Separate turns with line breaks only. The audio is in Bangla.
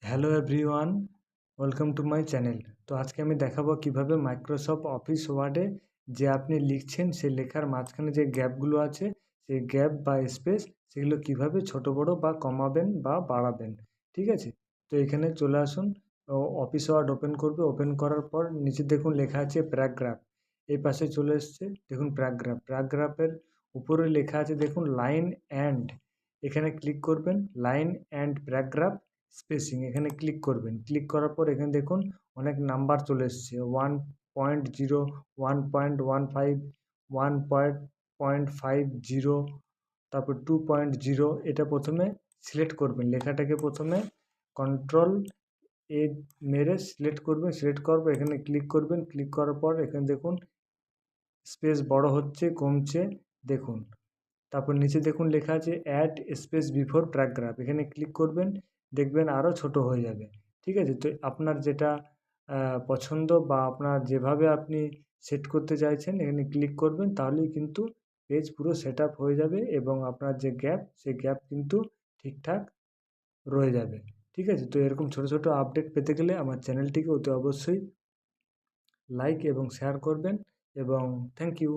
Hello everyone, welcome to my channel. তো আজকে আমি দেখাবো কিভাবে মাইক্রোসফট অফিস ওয়ার্ডে যে আপনি লিখছেন সেই লেখার মাঝখানে যে গ্যাপগুলো আছে সেই গ্যাপ বা স্পেস সেগুলো কিভাবে ছোট বড় বা কমাবেন বা বাড়াবেন। ঠিক আছে, তো এখানে চলে আসুন। অফিস ওয়ার্ড ওপেন করবে, ওপেন করার পর নিচে দেখুন লেখা আছে প্যারাগ্রাফ। এই পাশে চলে এসছে দেখুন প্যারাগ্রাফ। প্যারাগ্রাফের উপরে লেখা আছে দেখুন লাইন অ্যান্ড, এখানে ক্লিক করবেন। লাইন অ্যান্ড প্যারাগ্রাফ স্পেসিং এখানে ক্লিক করবেন। ক্লিক করার পর এখানে দেখুন অনেক নাম্বার চলে এসছে 1.0, 1.15, 1.50, তারপর 2.0। এটা প্রথমে সিলেক্ট করবেন, লেখাটাকে প্রথমে কন্ট্রোল এ মেরে সিলেক্ট করবেন। সিলেক্ট করার পর এখানে ক্লিক করবেন। ক্লিক করার পর এখানে দেখুন স্পেস বড় হচ্ছে কমছে দেখুন। তারপর নিচে দেখুন লেখা আছে অ্যাড স্পেস বিফোর প্যারাগ্রাফ, এখানে ক্লিক করবেন, দেখবেন আরও ছোট হয়ে যাবে। ঠিক আছে, তো আপনার যেটা পছন্দ বা আপনার যেভাবে আপনি সেট করতে চাইছেন এখানে ক্লিক করবেন, তাহলেই কিন্তু পেজ পুরো সেট আপ হয়ে যাবে এবং আপনার যে গ্যাপ সেই গ্যাপ কিন্তু ঠিকঠাক রয়ে যাবে। ঠিক আছে, তো এরকম ছোট ছোট আপডেট পেতে গেলে আমার চ্যানেলটিকে অতি অবশ্যই লাইক এবং শেয়ার করবেন এবং থ্যাংক ইউ।